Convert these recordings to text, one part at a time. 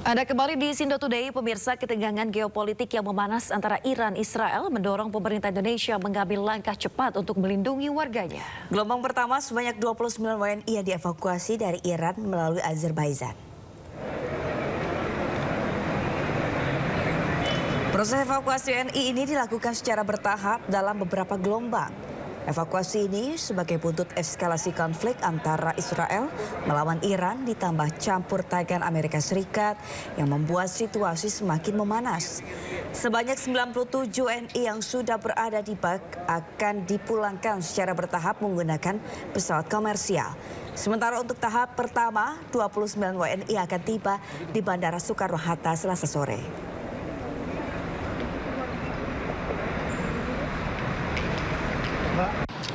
Anda kembali di Sindo Today, pemirsa. Ketegangan geopolitik yang memanas antara Iran dan Israel mendorong pemerintah Indonesia mengambil langkah cepat untuk melindungi warganya. Gelombang pertama sebanyak 29 WNI yang dievakuasi dari Iran melalui Azerbaijan. Proses evakuasi WNI ini dilakukan secara bertahap dalam beberapa gelombang. Evakuasi ini sebagai buntut eskalasi konflik antara Israel melawan Iran ditambah campur tangan Amerika Serikat yang membuat situasi semakin memanas. Sebanyak 97 WNI yang sudah berada di BAK akan dipulangkan secara bertahap menggunakan pesawat komersial. Sementara untuk tahap pertama, 29 WNI akan tiba di Bandara Soekarno-Hatta Selasa sore.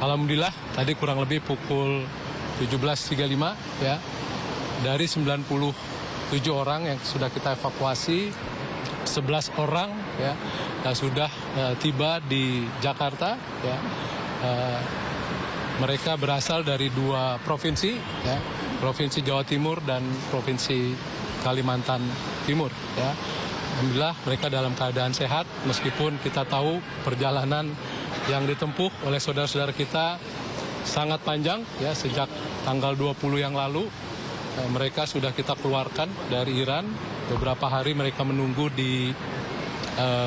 Alhamdulillah tadi kurang lebih pukul 17.35 ya, dari 97 orang yang sudah kita evakuasi, 11 orang ya sudah tiba di Jakarta ya. Mereka berasal dari dua provinsi ya, Provinsi Jawa Timur dan Provinsi Kalimantan Timur ya. Alhamdulillah mereka dalam keadaan sehat meskipun kita tahu perjalanan yang ditempuh oleh saudara-saudara kita sangat panjang ya, sejak tanggal 20 yang lalu mereka sudah kita keluarkan dari Iran. Beberapa hari mereka menunggu di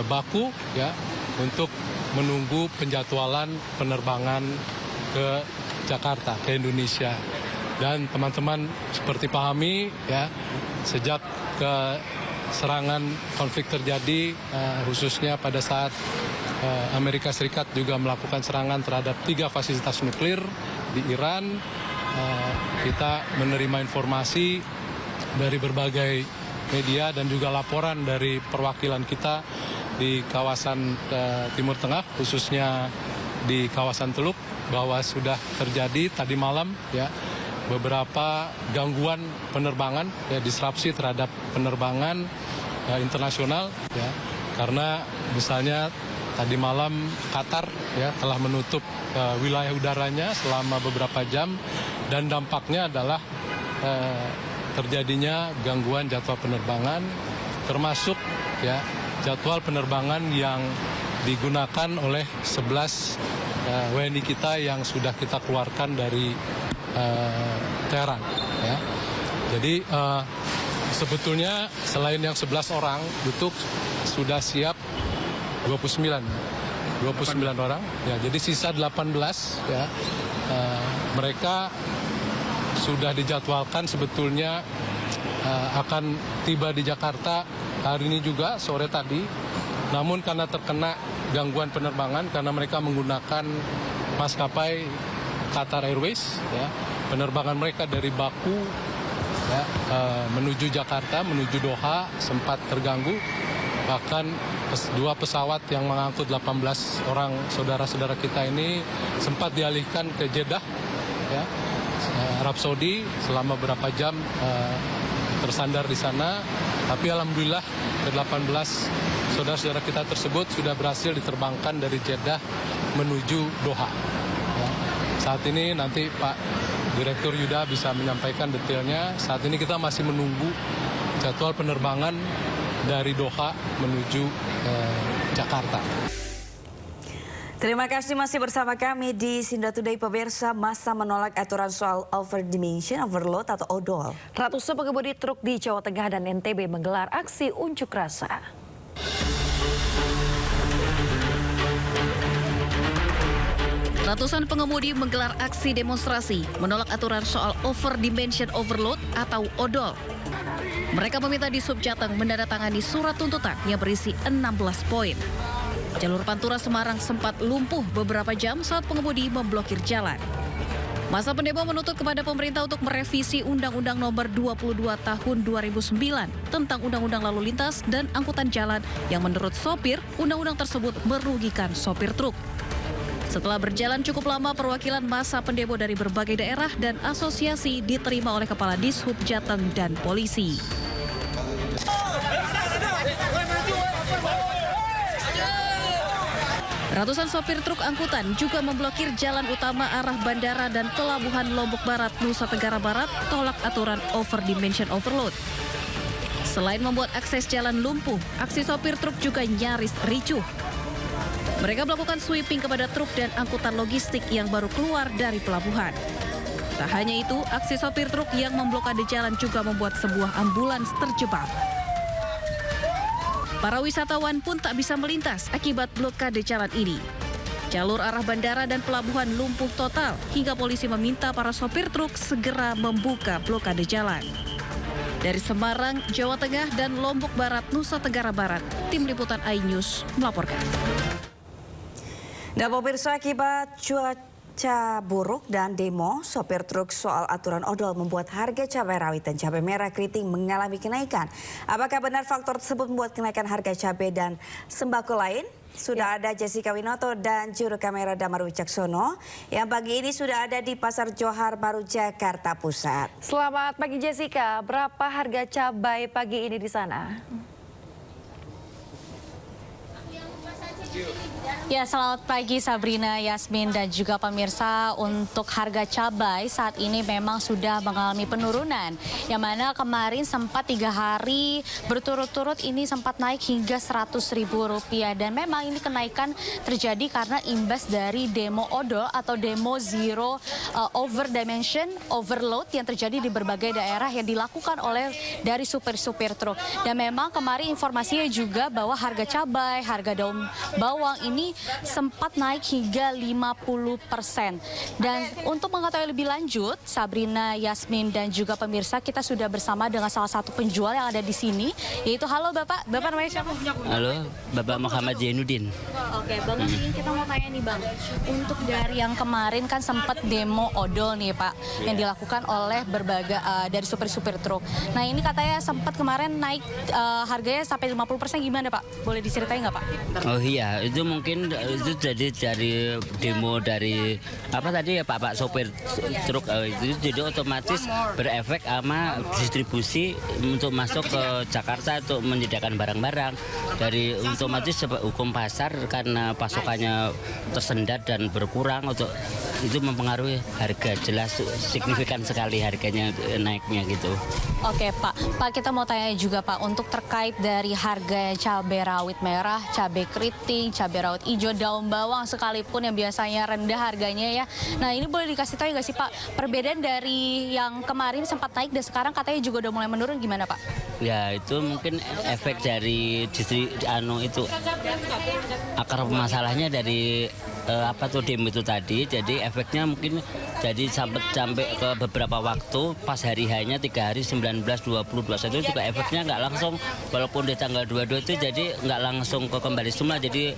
Baku ya untuk menunggu penjadwalan penerbangan ke Jakarta, ke Indonesia. Dan teman-teman seperti pahami ya, sejak serangan konflik terjadi khususnya pada saat Amerika Serikat juga melakukan serangan terhadap 3 fasilitas nuklir di Iran. Kita menerima informasi dari berbagai media dan juga laporan dari perwakilan kita di kawasan Timur Tengah, khususnya di kawasan Teluk, bahwa sudah terjadi tadi malam ya beberapa gangguan penerbangan ya, disrupsi terhadap penerbangan internasional ya, karena misalnya tadi malam Qatar ya telah menutup wilayah udaranya selama beberapa jam dan dampaknya adalah terjadinya gangguan jadwal penerbangan, termasuk ya jadwal penerbangan yang digunakan oleh 11 WNI kita yang sudah kita keluarkan dari Teheran ya. Jadi sebetulnya selain yang 11 orang itu sudah siap 29 orang ya, jadi sisa 18 ya, mereka sudah dijadwalkan sebetulnya akan tiba di Jakarta hari ini juga sore tadi, namun karena terkena gangguan penerbangan karena mereka menggunakan maskapai Qatar Airways ya, penerbangan mereka dari Baku ya, menuju Jakarta, menuju Doha sempat terganggu. Bahkan 2 pesawat yang mengangkut 18 orang saudara-saudara kita ini sempat dialihkan ke Jeddah ya, Arab Saudi selama beberapa jam tersandar di sana. Tapi alhamdulillah 18 saudara-saudara kita tersebut sudah berhasil diterbangkan dari Jeddah menuju Doha ya. Saat ini nanti Pak Direktur Yuda bisa menyampaikan detailnya. Saat ini kita masih menunggu jadwal penerbangan dari Doha menuju Jakarta. Terima kasih masih bersama kami di Sindo Today, pemirsa. Masa menolak aturan soal overdimension overload atau odol. Ratusan pengemudi truk di Jawa Tengah dan NTB menggelar aksi unjuk rasa. Ratusan pengemudi menggelar aksi demonstrasi menolak aturan soal overdimension overload atau odol. Mereka meminta Dishub Jateng menandatangani surat tuntutan yang berisi 16 poin. Jalur Pantura Semarang sempat lumpuh beberapa jam saat pengemudi memblokir jalan. Masa pendemo menuntut kepada pemerintah untuk merevisi Undang-Undang Nomor 22 Tahun 2009 tentang Undang-Undang Lalu Lintas dan Angkutan Jalan yang menurut sopir, undang-undang tersebut merugikan sopir truk. Setelah berjalan cukup lama, perwakilan massa pendemo dari berbagai daerah dan asosiasi diterima oleh Kepala Dishub Jateng dan polisi. Ratusan sopir truk angkutan juga memblokir jalan utama arah bandara dan pelabuhan Lombok Barat, Nusa Tenggara Barat, tolak aturan overdimension overload. Selain membuat akses jalan lumpuh, aksi sopir truk juga nyaris ricuh. Mereka melakukan sweeping kepada truk dan angkutan logistik yang baru keluar dari pelabuhan. Tak hanya itu, aksi sopir truk yang memblokade jalan juga membuat sebuah ambulans terjebak. Para wisatawan pun tak bisa melintas akibat blokade jalan ini. Jalur arah bandara dan pelabuhan lumpuh total hingga polisi meminta para sopir truk segera membuka blokade jalan. Dari Semarang, Jawa Tengah dan Lombok Barat, Nusa Tenggara Barat, Tim Liputan iNews melaporkan. Dan pemirsa, akibat cuaca buruk dan demo, sopir truk soal aturan odol membuat harga cabai rawit dan cabai merah keriting mengalami kenaikan. Apakah benar faktor tersebut membuat kenaikan harga cabai dan sembako lain? Sudah ada Jessica Winoto dan juru kamera Damar Wicaksono yang pagi ini sudah ada di Pasar Johar Baru, Jakarta Pusat. Selamat pagi Jessica, berapa harga cabai pagi ini di sana? Ya, selamat pagi Sabrina, Yasmin dan juga pemirsa. Untuk harga cabai saat ini memang sudah mengalami penurunan. Yang mana kemarin sempat 3 hari berturut-turut ini sempat naik hingga Rp100.000. Dan memang ini kenaikan terjadi karena imbas dari demo odol atau demo zero over dimension overload yang terjadi di berbagai daerah yang dilakukan oleh dari supir-supir truk. Dan memang kemarin informasinya juga bahwa harga cabai, harga daun bawang ini sempat naik hingga 50%. Dan untuk mengetahui lebih lanjut, Sabrina, Yasmin dan juga pemirsa, kita sudah bersama dengan salah satu penjual yang ada di sini, yaitu halo Bapak. Bapak namanya siapa? Halo, Bapak Muhammad Zainuddin. Oke, Bang, ini kita mau tanya nih Bang. Untuk dari yang kemarin kan sempat demo odol nih Pak, yang dilakukan oleh berbagai dari supir-supir truk. Nah, ini katanya sempat kemarin naik harganya sampai 50%, gimana Pak? Boleh diceritain nggak Pak? Oh iya, itu mungkin itu jadi dari demo dari apa tadi ya Pak sopir truk itu jadi otomatis berefek sama distribusi untuk masuk ke Jakarta untuk menyediakan barang-barang. Dari otomatis hukum pasar karena pasokannya tersendat dan berkurang, untuk itu mempengaruhi harga, jelas signifikan sekali harganya naiknya gitu. Oke Pak, kita mau tanya juga Pak, untuk terkait dari harga cabai rawit merah, cabai keriting, cabai rawit hijau, daun bawang sekalipun yang biasanya rendah harganya ya. Nah, ini boleh dikasih tahu nggak sih Pak, perbedaan dari yang kemarin sempat naik dan sekarang katanya juga udah mulai menurun, gimana Pak? Ya, itu mungkin efek dari akar masalahnya dari demo itu tadi. Jadi efeknya mungkin jadi sampai ke beberapa waktu pas hari hanya 3 hari 19, 20, 21 itu juga efeknya nggak langsung, walaupun di tanggal 22 itu jadi nggak langsung ke kembali semula, jadi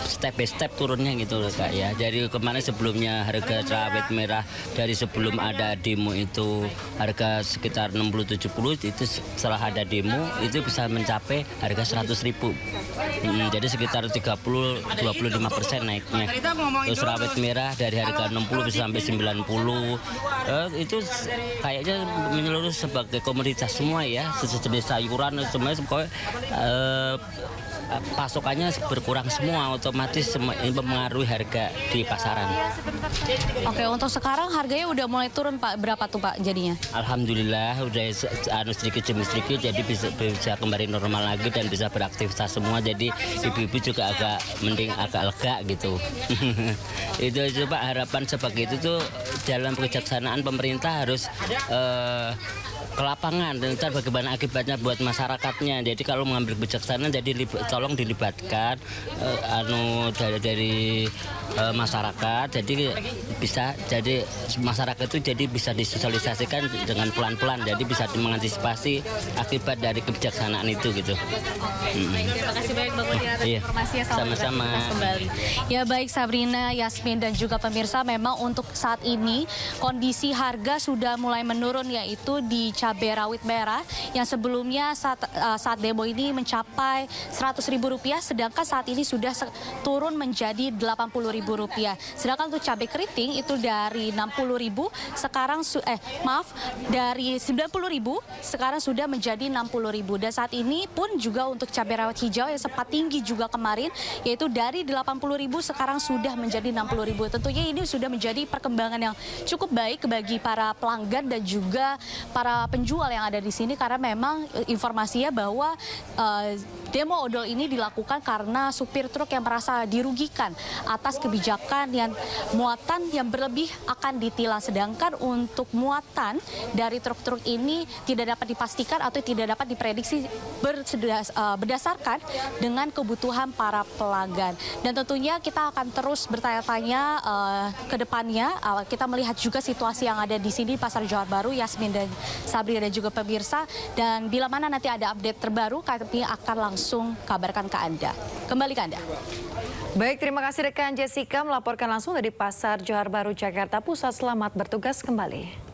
step by step turunnya gitu loh Kak ya. Jadi kemarin sebelumnya harga rawit merah dari sebelum ada demo itu harga sekitar 60-70, itu setelah ada demo itu bisa mencapai harga 100.000. Jadi sekitar 30-25% naiknya. Terus rawit merah dari harga 60 bisa sampai 90. Itu kayaknya menyeluruh sebagai komoditas semua ya, sejenis sayuran semuanya pokoknya pasokannya berkurang semua, otomatis ini mempengaruhi harga di pasaran. Oke, untuk sekarang harganya udah mulai turun Pak, berapa tuh Pak jadinya? Alhamdulillah udah sedikit demi sedikit, jadi bisa kembali normal lagi dan bisa beraktivitas semua, jadi ibu-ibu juga agak lega gitu. Itu Pak, harapan sebagai itu tuh dalam kejaksanaan pemerintah harus ke lapangan dan ntar bagaimana akibatnya buat masyarakatnya. Jadi kalau mengambil kebijaksanaan, jadi tolong dilibatkan dari masyarakat, jadi bisa, jadi masyarakat itu jadi bisa disosialisasikan dengan pelan-pelan, jadi bisa mengantisipasi akibat dari kebijaksanaan itu gitu. Terima kasih banyak Bapak atas informasinya, sama-sama kembali. Ya baik Sabrina, Yasmin dan juga pemirsa, memang untuk saat ini kondisi harga sudah mulai menurun, yaitu di cabai rawit merah yang sebelumnya saat demo ini mencapai Rp100.000, sedangkan saat ini sudah turun menjadi Rp80.000. Sedangkan untuk cabai keriting itu dari Rp60.000 sekarang dari Rp90.000 sekarang sudah menjadi Rp60.000. Dan saat ini pun juga untuk cabai rawit hijau yang sempat tinggi juga kemarin, yaitu dari Rp80.000 sekarang sudah menjadi Rp60.000. Tentunya ini sudah menjadi perkembangan yang cukup baik bagi para pelanggan dan juga para penjual yang ada di sini karena memang informasinya bahwa demo odol ini dilakukan karena supir truk yang merasa dirugikan atas kebijakan yang muatan yang berlebih akan ditilang, sedangkan untuk muatan dari truk-truk ini tidak dapat dipastikan atau tidak dapat diprediksi berdasarkan dengan kebutuhan para pelanggan. Dan tentunya kita akan terus bertanya-tanya ke depannya. Kita melihat juga situasi yang ada di sini Pasar Johar Baru, Yasmin dan Sabrina dan juga pemirsa. Dan bila mana nanti ada update terbaru, kami akan langsung kabarkan ke Anda. Kembali ke Anda. Baik, terima kasih rekan Jessica melaporkan langsung dari Pasar Johar Baru, Jakarta Pusat. Selamat bertugas kembali.